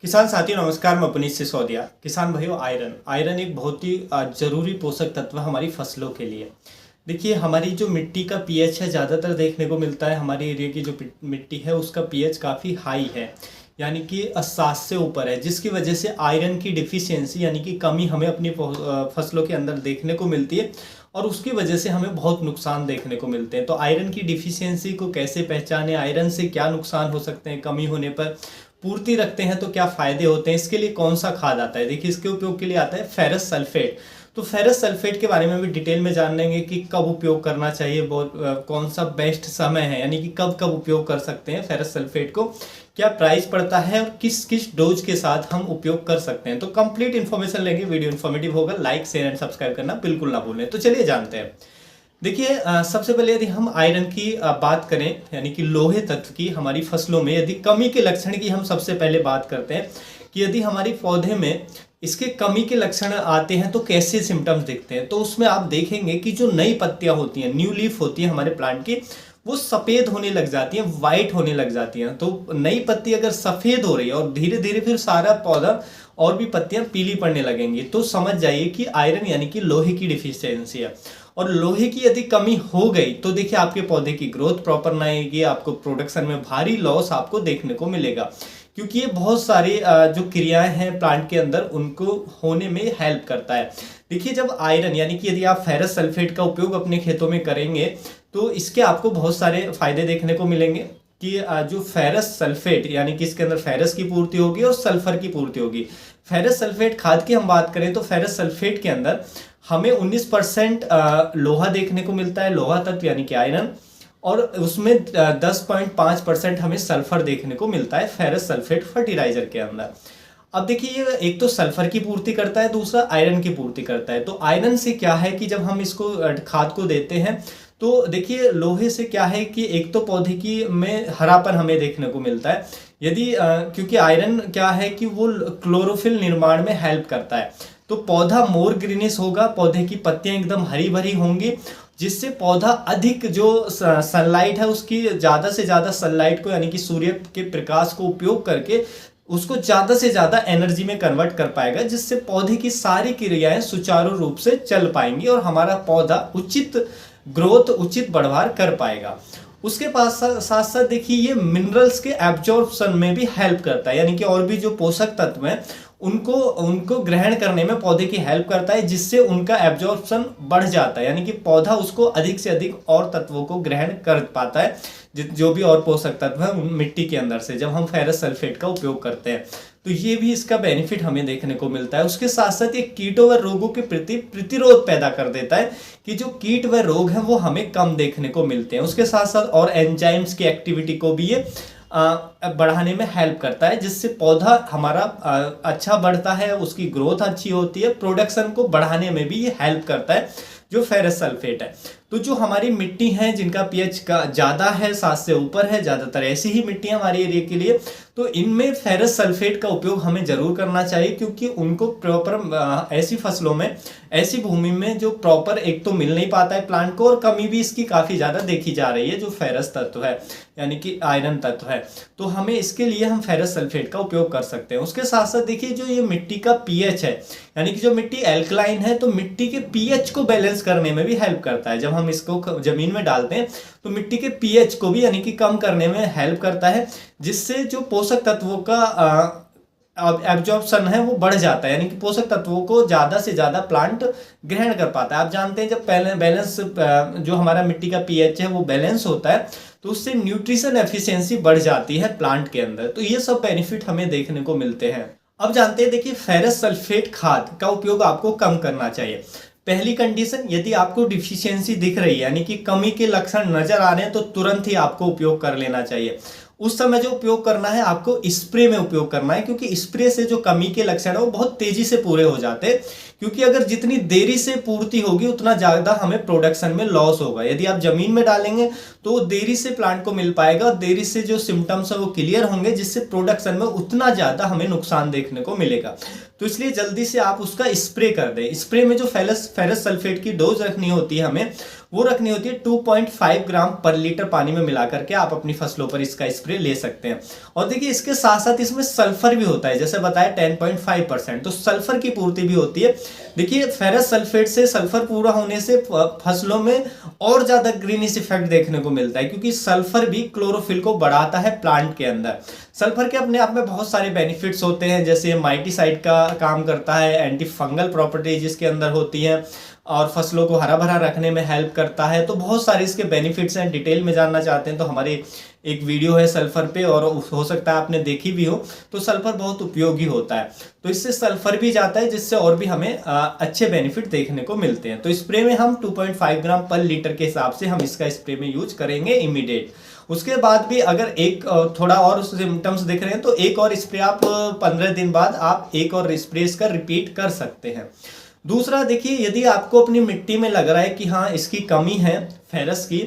किसान साथियों नमस्कार। मैं पुनीत सिसोदिया। किसान भाइयों, आयरन एक बहुत ही जरूरी पोषक तत्व है हमारी फसलों के लिए। देखिए, हमारी जो मिट्टी का पीएच है ज़्यादातर देखने को मिलता है, हमारे एरिया की जो मिट्टी है उसका पीएच काफ़ी हाई है, यानी कि 7 से ऊपर है, जिसकी वजह से आयरन की डिफिशियंसी यानी कि कमी हमें अपनी फसलों के अंदर देखने को मिलती है और उसकी वजह से हमें बहुत नुकसान देखने को मिलते हैं। तो आयरन की डिफिशियंसी को कैसे पहचानें, आयरन से क्या नुकसान हो सकते हैं, कमी होने पर पूर्ति रखते हैं तो क्या फायदे होते हैं, इसके लिए कौन सा खाद आता है। देखिए, इसके उपयोग के लिए आता है फेरस सल्फेट। तो फेरस सल्फेट के बारे में भी डिटेल में जान लेंगे कि कब उपयोग करना चाहिए, बहुत कौन सा बेस्ट समय है, यानी कि कब कब उपयोग कर सकते हैं फेरस सल्फेट को, क्या प्राइस पड़ता है और किस किस डोज के साथ हम उपयोग कर सकते हैं। तो कंप्लीट इन्फॉर्मेशन लेंगे, वीडियो इन्फॉर्मेटिव होगा। लाइक शेयर एंड सब्सक्राइब करना बिल्कुल ना भूलें। तो चलिए जानते हैं। देखिए, सबसे पहले यदि हम आयरन की बात करें, यानी कि लोहे तत्व की हमारी फसलों में यदि कमी के लक्षण की हम सबसे पहले बात करते हैं कि यदि हमारी पौधे में इसके कमी के लक्षण आते हैं तो कैसे सिम्टम्स दिखते हैं। तो उसमें आप देखेंगे कि जो नई पत्तियां होती हैं, न्यू लीफ होती है हमारे प्लांट की, वो सफ़ेद होने लग जाती हैं, वाइट होने लग जाती हैं। तो नई पत्ती अगर सफ़ेद हो रही है और धीरे धीरे फिर सारा पौधा और भी पत्तियां पीली पड़ने लगेंगी, तो समझ जाइए कि आयरन यानी कि लोहे की डिफिशियंसी है। और लोहे की यदि कमी हो गई तो देखिए आपके पौधे की ग्रोथ प्रॉपर ना आएगी, आपको प्रोडक्शन में भारी लॉस आपको देखने को मिलेगा, क्योंकि ये बहुत सारी जो क्रियाएं हैं प्लांट के अंदर उनको होने में हेल्प करता है। देखिए, जब आयरन यानी कि यदि आप फेरस सल्फेट का उपयोग अपने खेतों में करेंगे तो इसके आपको बहुत सारे फायदे देखने को मिलेंगे कि जो फेरस सल्फेट यानी कि इसके अंदर फेरस की पूर्ति होगी और सल्फर की पूर्ति होगी। फेरस सल्फेट खाद की हम बात करें तो फेरस सल्फेट के अंदर हमें 19% लोहा देखने को मिलता है, लोहा तत्व यानी कि आयरन, और उसमें 10.5% हमें सल्फर देखने को मिलता है फेरस सल्फेट फर्टिलाइजर के अंदर। अब देखिए, ये एक तो सल्फर की पूर्ति करता है, दूसरा आयरन की पूर्ति करता है। तो आयरन से क्या है कि जब हम इसको खाद को देते हैं तो देखिए, लोहे से क्या है कि एक तो पौधे की में हरापन हमें देखने को मिलता है, यदि क्योंकि आयरन क्या है कि वो क्लोरोफिल निर्माण में हेल्प करता है, तो पौधा मोर ग्रीनिश होगा, पौधे की पत्तियां एकदम हरी भरी होंगी, जिससे पौधा अधिक जो सनलाइट है उसकी ज़्यादा से ज़्यादा सनलाइट को यानी कि सूर्य के प्रकाश को उपयोग करके उसको ज़्यादा से ज़्यादा एनर्जी में कन्वर्ट कर पाएगा, जिससे पौधे की सारी क्रियाएं सुचारू रूप से चल पाएंगी और हमारा पौधा उचित ग्रोथ, उचित बढ़वार कर पाएगा। उसके पास साथ साथ देखिए, ये मिनरल्स के एब्जॉर्प्शन में भी हेल्प करता है, यानी कि और भी जो पोषक तत्व हैं उनको उनको ग्रहण करने में पौधे की हेल्प करता है, जिससे उनका एब्जॉर्प्शन बढ़ जाता है, यानी कि पौधा उसको अधिक से अधिक और तत्वों को ग्रहण कर पाता है, जो भी और पोषक तत्व है मिट्टी के अंदर से, जब हम फेरस सल्फेट का उपयोग करते हैं। तो ये भी इसका बेनिफिट हमें देखने को मिलता है। उसके साथ साथ ये कीटों व रोगों के प्रति प्रतिरोध पैदा कर देता है कि जो कीट व रोग हैं वो हमें कम देखने को मिलते हैं। उसके साथ साथ और एंजाइम्स की एक्टिविटी को भी ये बढ़ाने में हेल्प करता है, जिससे पौधा हमारा अच्छा बढ़ता है, उसकी ग्रोथ अच्छी होती है, प्रोडक्शन को बढ़ाने में भी ये हेल्प करता है जो फेरस सल्फेट है। तो जो हमारी मिट्टी है जिनका पीएच का ज़्यादा है, 7 से ऊपर है, ज़्यादातर ऐसी ही मिट्टियाँ हमारे एरिया के लिए, तो इनमें फेरस सल्फेट का उपयोग हमें ज़रूर करना चाहिए, क्योंकि उनको प्रॉपर ऐसी फसलों में, ऐसी भूमि में जो प्रॉपर एक तो मिल नहीं पाता है प्लांट को, और कमी भी इसकी काफ़ी ज़्यादा देखी जा रही है जो फेरस तत्व है यानी कि आयरन तत्व है। तो हमें इसके लिए हम फेरस सल्फेट का उपयोग कर सकते हैं। उसके साथ साथ देखिए, जो ये मिट्टी का पीएच है, यानी कि जो मिट्टी एल्कलाइन है, तो मिट्टी के पीएच को बैलेंस करने में भी हेल्प करता है। जब हम इसको जमीन में डालते हैं तो मिट्टी के पीएच को भी यानी कि कम करने में हेल्प करता है, जिससे जो पोषक तत्वों का एब्जॉर्प्शन है वो बढ़ जाता है, यानी कि पोषक तत्वों को ज़्यादा से ज़्यादा प्लांट ग्रहण कर पाता है। आप जानते हैं, जब पहले बैलेंस जो हमारा मिट्टी का पीएच है वो बैलेंस होता है तो उससे न्यूट्रिशन एफिशिएंसी बढ़ जाती है प्लांट के अंदर। तो ये सब बेनिफिट हमें देखने को मिलते हैं। अब जानते हैं, देखिए, फेरस सल्फेट खाद का उपयोग आपको कम करना चाहिए। पहली कंडीशन, यदि आपको डिफिशियंसी दिख रही है यानी कि कमी के लक्षण नजर आ रहे हैं तो तुरंत ही आपको उपयोग कर लेना चाहिए। उस समय जो उपयोग करना है आपको स्प्रे में उपयोग करना है, क्योंकि स्प्रे से जो कमी के लक्षण है वो बहुत तेजी से पूरे हो जाते हैं, क्योंकि अगर जितनी देरी से पूर्ति होगी उतना ज़्यादा हमें प्रोडक्शन में लॉस होगा। यदि आप जमीन में डालेंगे तो देरी से प्लांट को मिल पाएगा, और देरी से जो सिम्टम्स है वो क्लियर होंगे, जिससे प्रोडक्शन में उतना ज़्यादा हमें नुकसान देखने को मिलेगा। तो इसलिए जल्दी से आप उसका स्प्रे कर दें। स्प्रे में जो फेरस सल्फेट की डोज रखनी होती है हमें, वो रखनी होती है 2.5 ग्राम पर लीटर पानी में मिला करके आप अपनी फसलों पर इसका स्प्रे ले सकते हैं। और देखिए इसके साथ साथ इसमें सल्फर भी होता है, जैसे बताया 10.5%, तो सल्फर की पूर्ति भी होती है। देखिए फेरस सल्फेट से, सल्फर पूरा होने से फसलों में और ज्यादा ग्रीनिश इफेक्ट देखने को मिलता है, क्योंकि सल्फर भी क्लोरोफिल को बढ़ाता है प्लांट के अंदर। सल्फर के अपने आप में बहुत सारे बेनिफिट्स होते हैं, जैसे माइटीसाइड का काम करता है, एंटी फंगल प्रॉपर्टीज इसके अंदर होती हैं और फसलों को हरा भरा रखने में हेल्प करता है। तो बहुत सारे इसके बेनिफिट्स हैं। डिटेल में जानना चाहते हैं तो हमारे एक वीडियो है सल्फर पे, और हो सकता है आपने देखी भी हो। तो सल्फर बहुत उपयोगी होता है, तो इससे सल्फर भी जाता है, जिससे और भी हमें अच्छे बेनिफिट देखने को मिलते हैं। तो स्प्रे में हम 2.5 ग्राम पर लीटर के हिसाब से हम इसका स्प्रे में यूज करेंगे इमीडिएट। उसके बाद भी अगर एक थोड़ा और सिम्टम्स दिख रहे हैं तो एक और स्प्रे आप 15 दिन बाद आप एक और स्प्रे इसका रिपीट कर सकते हैं। दूसरा देखिए, यदि आपको अपनी मिट्टी में लग रहा है कि हाँ इसकी कमी है फेरस की,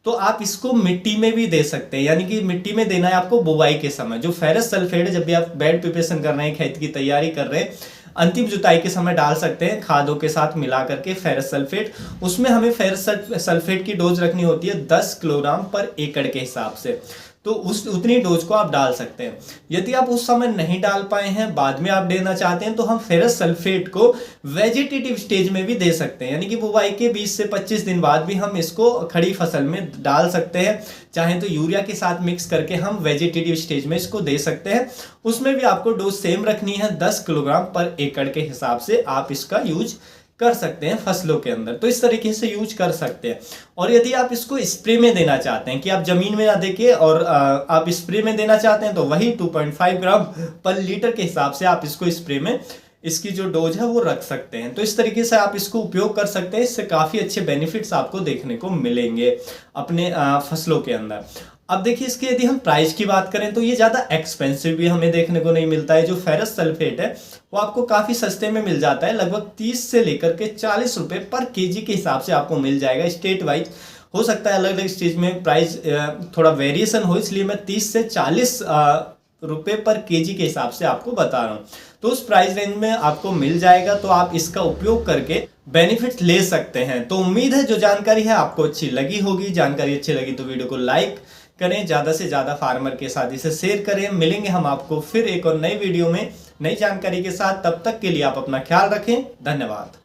तो आप इसको मिट्टी में भी दे सकते हैं। यानी कि मिट्टी में देना है आपको बुवाई के समय। जो फेरस सल्फेट है, जब भी आप बेड प्रिपरेशन कर रहे हैं, खेत की तैयारी कर रहे हैं, अंतिम जुताई के समय डाल सकते हैं खादों के साथ मिला करके फेरस सल्फेट। उसमें हमें फेरस सल्फेट की डोज रखनी होती है 10 किलोग्राम पर एकड़ के हिसाब से, तो उतनी डोज को आप डाल सकते हैं। यदि आप उस समय नहीं डाल पाए हैं, बाद में आप देना चाहते हैं, तो हम फेरस सल्फेट को वेजिटेटिव स्टेज में भी दे सकते हैं। यानी कि बुवाई के 20 से 25 दिन बाद भी हम इसको खड़ी फसल में डाल सकते हैं। चाहे तो यूरिया के साथ मिक्स करके हम वेजिटेटिव स्टेज में इसको दे सकते हैं। उसमें भी आपको डोज सेम रखनी है, 10 किलोग्राम पर एकड़ के हिसाब से आप इसका यूज कर सकते हैं फसलों के अंदर। तो इस तरीके से यूज कर सकते हैं। और यदि आप इसको स्प्रे में देना चाहते हैं कि आप जमीन में ना देके और आप स्प्रे में देना चाहते हैं, तो वही 2.5 ग्राम पर लीटर के हिसाब से आप इसको स्प्रे में इसकी जो डोज है वो रख सकते हैं। तो इस तरीके से आप इसको उपयोग कर सकते हैं। इससे काफी अच्छे बेनिफिट्स आपको देखने को मिलेंगे अपने फसलों के अंदर। अब देखिए इसके यदि हम प्राइस की बात करें तो ये ज़्यादा एक्सपेंसिव भी हमें देखने को नहीं मिलता है। जो फेरस सल्फेट है वो आपको काफ़ी सस्ते में मिल जाता है, लगभग 30 से लेकर के 40 रुपये पर केजी के हिसाब से आपको मिल जाएगा। स्टेट वाइज हो सकता है अलग अलग स्टेज में प्राइस थोड़ा वेरिएशन हो, इसलिए मैं 30 से 40 रुपये पर केजी के हिसाब से आपको बता रहा हूँ। तो उस प्राइस रेंज में आपको मिल जाएगा, तो आप इसका उपयोग करके बेनिफिट ले सकते हैं। तो उम्मीद है जो जानकारी है आपको अच्छी लगी होगी। जानकारी अच्छी लगी तो वीडियो को लाइक करें, ज़्यादा से ज़्यादा फार्मर के साथ इसे शेयर करें। मिलेंगे हम आपको फिर एक और नई वीडियो में नई जानकारी के साथ। तब तक के लिए आप अपना ख्याल रखें। धन्यवाद।